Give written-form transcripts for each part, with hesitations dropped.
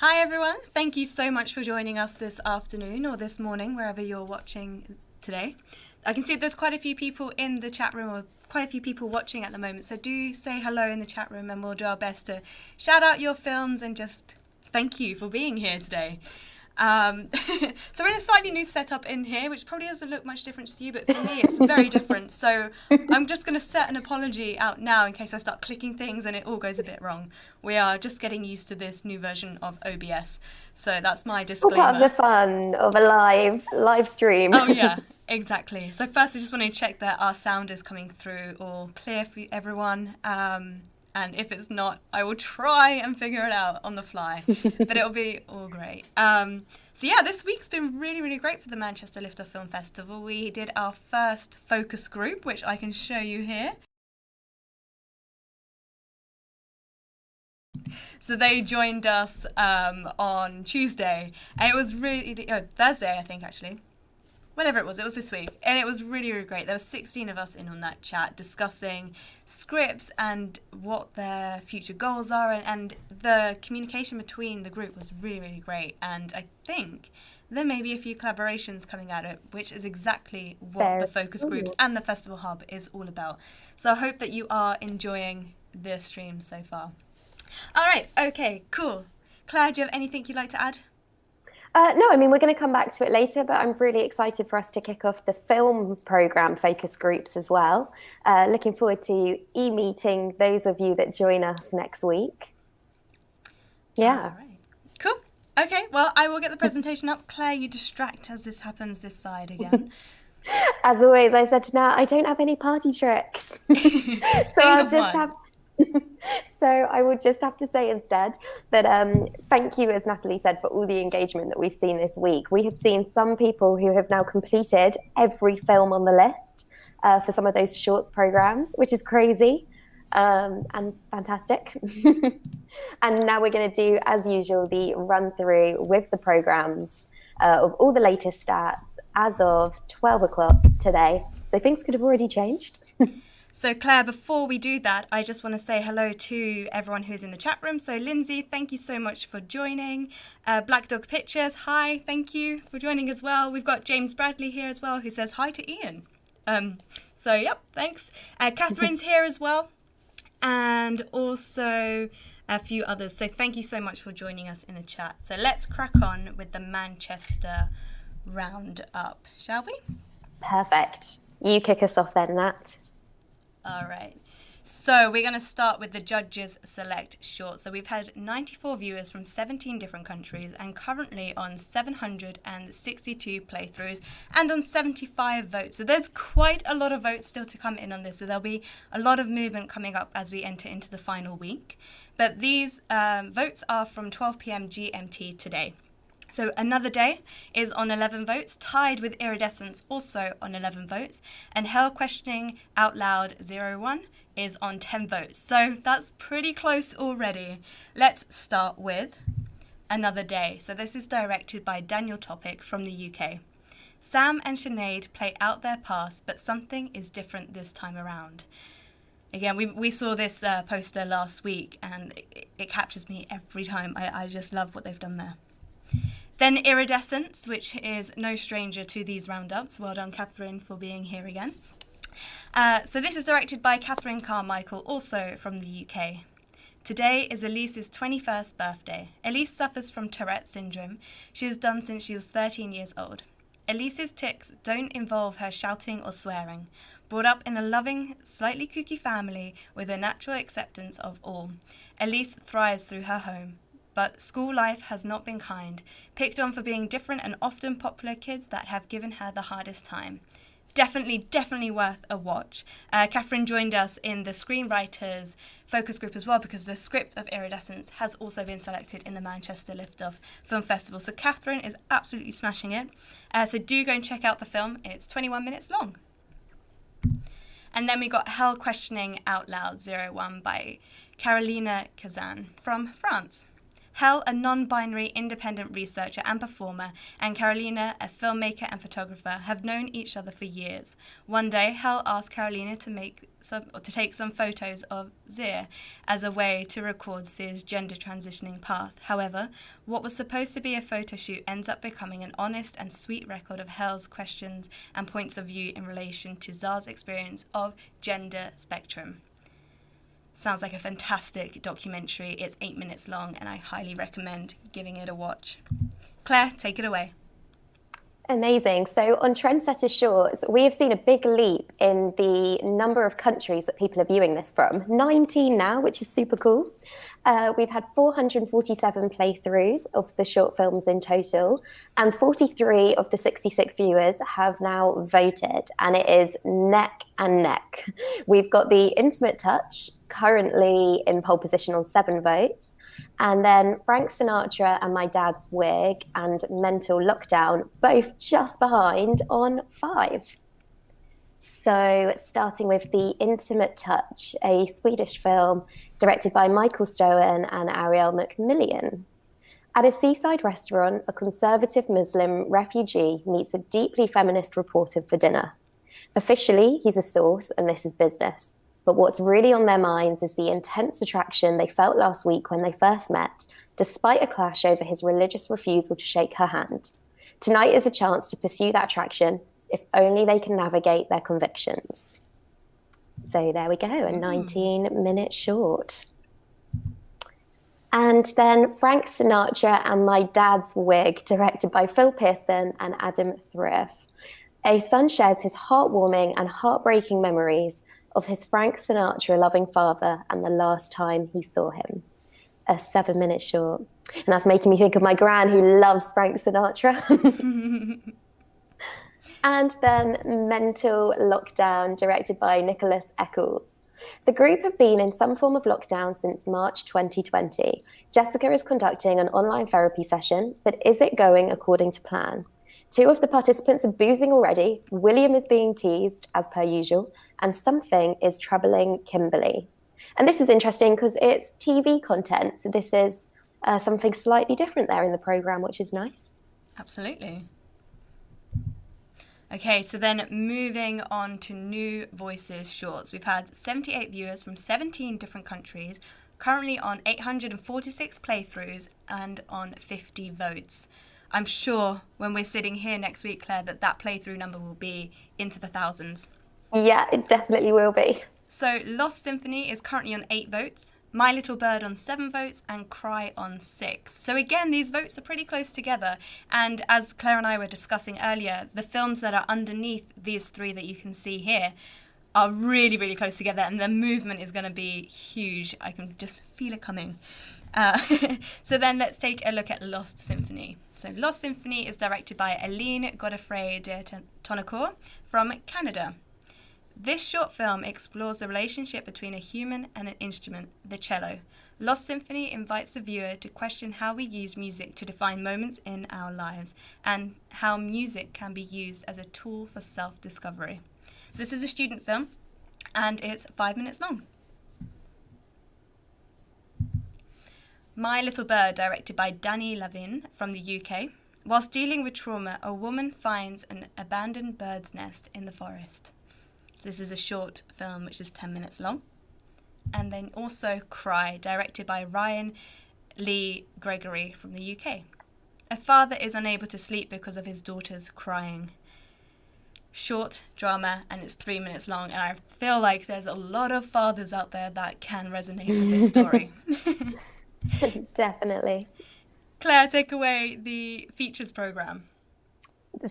Hi everyone, thank you so much for joining us this afternoon or this morning, wherever you're watching today. I can see there's quite a few people in the chat room or quite a few people watching at the moment, so do say hello in the chat room and we'll do our best to shout out your films and just thank you for being here today. So we're in a slightly new setup in here, which probably doesn't look much different to you, but for me it's very different. So I'm just going to set an apology out now in case I start clicking things and it all goes a bit wrong. We are just getting used to this new version of OBS. So that's my All disclaimer. part of the fun of a live stream. Oh yeah, exactly. So first I just want to check that our sound is coming through all clear for everyone. And if it's not, I will try and figure it out on the fly, but it'll be all great. So yeah, this week's been really, really great for the Manchester Lifter Film Festival. We did our first focus group, which I can show you here. So they joined us on Tuesday, and it was really, Thursday, I think, actually. Whenever it was this week. And it was really, really great. There were 16 of us in on that chat discussing scripts and what their future goals are. And the communication between the group was really, really great. And I think there may be a few collaborations coming out of it, which is exactly what the focus groups and the Festival Hub is all about. So I hope that you are enjoying the stream so far. All right. Okay, cool. Claire, do you have anything you'd like to add? No, I mean, we're going to come back to it later, but I'm really excited for us to kick off the film programme focus groups as well. Looking forward to e-meeting those of you that join us next week. Yeah. All right. Cool. Okay, well, I will get the presentation up. Claire, you distract as this happens this side again. As always, I said to Nat, I don't have any party tricks. So I'll just have... So I would just have to say instead that thank you, as Natalie said, for all the engagement that we've seen this week. We have seen some people who have now completed every film on the list for some of those shorts programs, which is crazy and fantastic. And now we're going to do, as usual, the run through with the programs of all the latest stats as of 12 o'clock today. So things could have already changed. So Claire, before we do that, I just want to say hello to everyone who's in the chat room. So Lindsay, thank you so much for joining. Black Dog Pictures, hi, thank you for joining as well. We've got James Bradley here as well, who says hi to Ian. So yep, thanks. Catherine's here as well, and also a few others. So thank you so much for joining us in the chat. So let's crack on with the Manchester roundup, shall we? Perfect. You kick us off then, Nat. All right. So we're going to start with the judges select short. So we've had 94 viewers from 17 different countries and currently on 762 playthroughs and on 75 votes. So there's quite a lot of votes still to come in on this. So there'll be a lot of movement coming up as we enter into the final week. But these votes are from 12 p.m. GMT today. So Another Day is on 11 votes, tied with Iridescence also on 11 votes, and Hell Questioning Out Loud 01 is on 10 votes. So that's pretty close already. Let's start with Another Day. So this is directed by Daniel Topic from the UK. Sam and Sinead play out their past, but something is different this time around. Again, we saw this poster last week, and it captures me every time. I just love what they've done there. Then Iridescence, which is no stranger to these roundups. Well done, Catherine, for being here again. So this is directed by Catherine Carmichael, also from the UK. Today is Elise's 21st birthday. Elise suffers from Tourette syndrome. She has done since she was 13 years old. Elise's tics don't involve her shouting or swearing. Brought up in a loving, slightly kooky family with a natural acceptance of all, Elise thrives through her home. But school life has not been kind, picked on for being different and often popular kids that have given her the hardest time. Definitely worth a watch. Catherine joined us in the screenwriters focus group as well because the script of Iridescence has also been selected in the Manchester Liftoff Film Festival. So Catherine is absolutely smashing it. So do go and check out the film. It's 21 minutes long. And then we got Hell Questioning Out Loud 01 by Carolina Kazan from France. Hel, a non-binary independent researcher and performer, and Carolina, a filmmaker and photographer, have known each other for years. One day, Hel asked Carolina to take some photos of Zir as a way to record Zir's gender transitioning path. However, what was supposed to be a photo shoot ends up becoming an honest and sweet record of Hel's questions and points of view in relation to Zar's experience of gender spectrum. Sounds like a fantastic documentary. It's 8 minutes long and I highly recommend giving it a watch. Claire, take it away. Amazing. So on Trendsetters Shorts, we have seen a big leap in the number of countries that people are viewing this from. 19 now, which is super cool. We've had 447 playthroughs of the short films in total, and 43 of the 66 viewers have now voted, and it is neck and neck. We've got The Intimate Touch currently in pole position on 7 votes, and then Frank Sinatra and My Dad's Wig and Mental Lockdown both just behind on 5. So starting with The Intimate Touch, a Swedish film directed by Michael Stoen and Ariel Macmillan. At a seaside restaurant, a conservative Muslim refugee meets a deeply feminist reporter for dinner. Officially, he's a source and this is business. But what's really on their minds is the intense attraction they felt last week when they first met, despite a clash over his religious refusal to shake her hand. Tonight is a chance to pursue that attraction, if only they can navigate their convictions. So there we go, a 19-minute short. And then Frank Sinatra and My Dad's Wig, directed by Phil Pearson and Adam Thrift. A son shares his heartwarming and heartbreaking memories of his Frank Sinatra loving father and the last time he saw him. A 7-minute short. And that's making me think of my gran who loves Frank Sinatra. And then Mental Lockdown, directed by Nicholas Eccles. The group have been in some form of lockdown since March 2020. Jessica is conducting an online therapy session, but is it going according to plan? 2 of the participants are boozing already, William is being teased, as per usual, and something is troubling Kimberly. And this is interesting because it's TV content, so this is something slightly different there in the programme, which is nice. Absolutely. Okay, so then moving on to New Voices Shorts. We've had 78 viewers from 17 different countries, currently on 846 playthroughs and on 50 votes. I'm sure when we're sitting here next week, Claire, that playthrough number will be into the thousands. Yeah, it definitely will be. So Lost Symphony is currently on 8 votes, My Little Bird on 7 votes, and Cry on 6. So again, these votes are pretty close together. And as Claire and I were discussing earlier, the films that are underneath these 3 that you can see here are really, really close together, and the movement is going to be huge. I can just feel it coming. So then let's take a look at Lost Symphony. So Lost Symphony is directed by Aline Godefroy de Tonacourt from Canada. This short film explores the relationship between a human and an instrument, the cello. Lost Symphony invites the viewer to question how we use music to define moments in our lives and how music can be used as a tool for self-discovery. So this is a student film and it's 5 minutes long. My Little Bird, directed by Danny Lavin from the UK. Whilst dealing with trauma, a woman finds an abandoned bird's nest in the forest. This is a short film which is 10 minutes long. And then also Cry, directed by Ryan Lee Gregory from the UK. A father is unable to sleep because of his daughter's crying. Short drama, and it's 3 minutes long, and I feel like there's a lot of fathers out there that can resonate with this story. Definitely. Claire, take away the features programme.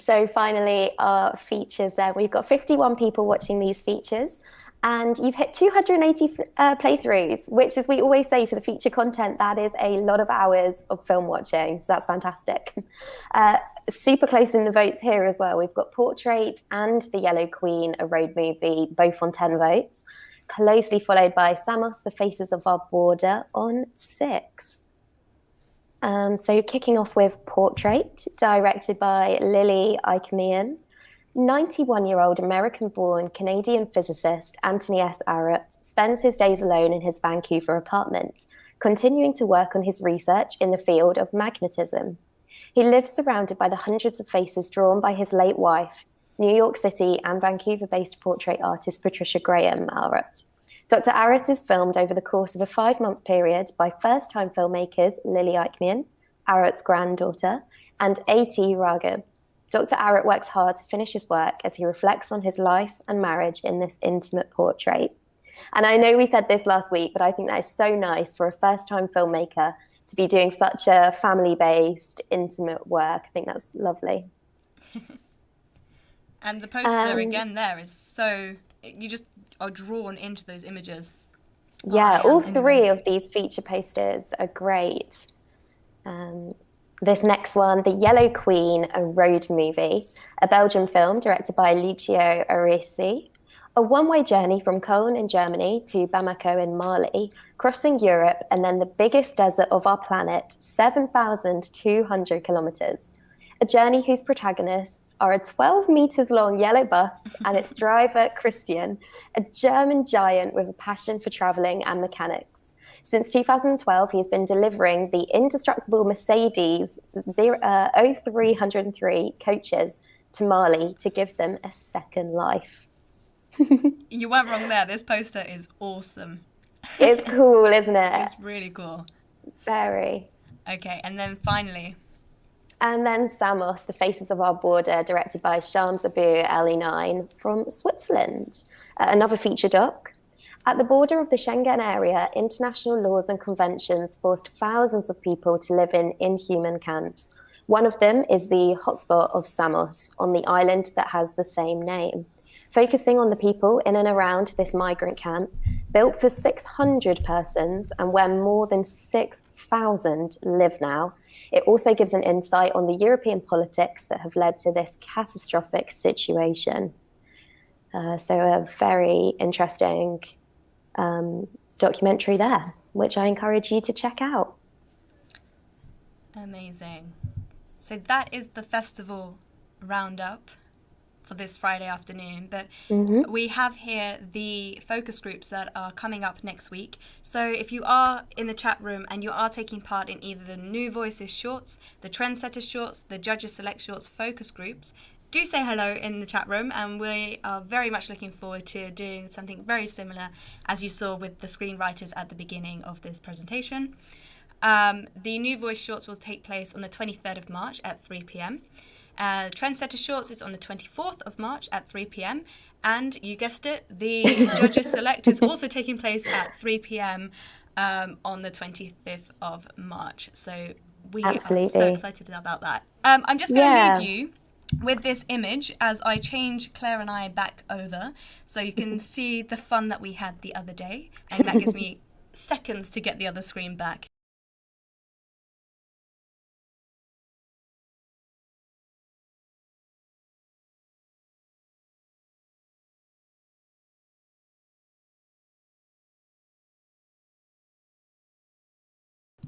So finally, our features there. We've got 51 people watching these features, and you've hit 280 playthroughs, which, as we always say for the feature content, that is a lot of hours of film watching. So that's fantastic. Super close in the votes here as well. We've got Portrait and The Yellow Queen, a road movie, both on 10 votes. Closely followed by Samos, The Faces of Our Border on 6. So kicking off with Portrait, directed by Lily Aikamian. 91-year-old American-born Canadian physicist Anthony S. Arrett spends his days alone in his Vancouver apartment, continuing to work on his research in the field of magnetism. He lives surrounded by the hundreds of faces drawn by his late wife, New York City and Vancouver-based portrait artist Patricia Graham Arrett. Dr. Arrett is filmed over the course of a 5-month period by first-time filmmakers Lily Eichmann, Arrett's granddaughter, and A.T. Raghib. Dr. Arrett works hard to finish his work as he reflects on his life and marriage in this intimate portrait. And I know we said this last week, but I think that is so nice for a first-time filmmaker to be doing such a family-based, intimate work. I think that's lovely. And the poster again there is so, you just are drawn into those images. Yeah, all three of these feature posters are great. This next one, The Yellow Queen, a road movie, a Belgian film directed by Lucio Arisi. A one-way journey from Cologne in Germany to Bamako in Mali, crossing Europe and then the biggest desert of our planet, 7,200 kilometers. A journey whose protagonists are a 12 meters long yellow bus and its driver, Christian, a German giant with a passion for traveling and mechanics. Since 2012, he has been delivering the indestructible Mercedes 0303 coaches to Mali to give them a second life. You weren't wrong there. This poster is awesome. It's cool, isn't it? It's really cool. Very. Okay, and then finally. And then Samos, The Faces of Our Border, directed by Shams Abu Ali9 from Switzerland. Another feature doc. At the border of the Schengen area, international laws and conventions forced thousands of people to live in inhuman camps. One of them is the hotspot of Samos on the island that has the same name. Focusing on the people in and around this migrant camp, built for 600 persons and where more than 6,000 live now, it also gives an insight on the European politics that have led to this catastrophic situation. So a very interesting documentary there, which I encourage you to check out. Amazing. So that is the festival roundup for this Friday afternoon, but we have here the focus groups that are coming up next week. So if you are in the chat room and you are taking part in either the New Voices shorts, the Trendsetters shorts, the Judges Select shorts focus groups, do say hello in the chat room, and we are very much looking forward to doing something very similar as you saw with the screenwriters at the beginning of this presentation. The New Voice shorts will take place on the 23rd of March at 3 p.m. Trendsetter shorts is on the 24th of March at 3 p.m. And you guessed it, the Judges Select is also taking place at 3 p.m. On the 25th of March. So we are so excited about that. I'm just going to leave you with this image as I change Claire and I back over so you can see the fun that we had the other day. And that gives me seconds to get the other screen back.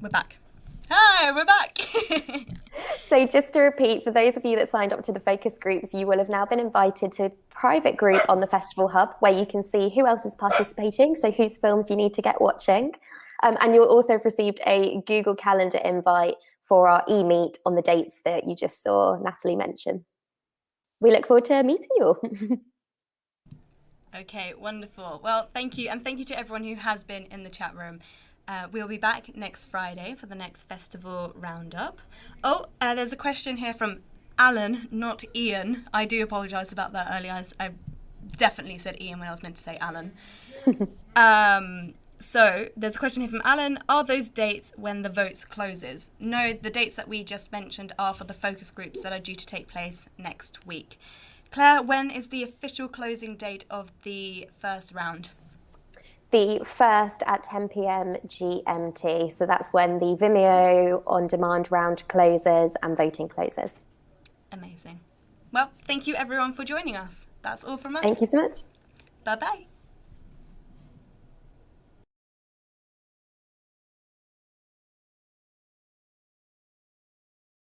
We're back. Hi, we're back. So just to repeat, for those of you that signed up to the focus groups, you will have now been invited to a private group on the Festival Hub where you can see who else is participating, so whose films you need to get watching. And you'll also have received a Google Calendar invite for our e-meet on the dates that you just saw Natalie mention. We look forward to meeting you all. Okay, wonderful. Well, thank you. And thank you to everyone who has been in the chat room. We'll be back next Friday for the next festival roundup. Oh, there's a question here from Alan, not Ian. I do apologise about that earlier. I definitely said Ian when I was meant to say Alan. So there's a question here from Alan. Are those dates when the votes closes? No, the dates that we just mentioned are for the focus groups that are due to take place next week. Claire, when is the official closing date of the first round? The first at 10 p.m. GMT. So that's when the Vimeo on-demand round closes and voting closes. Amazing. Well, thank you everyone for joining us. That's all from us. Thank you so much. Bye-bye.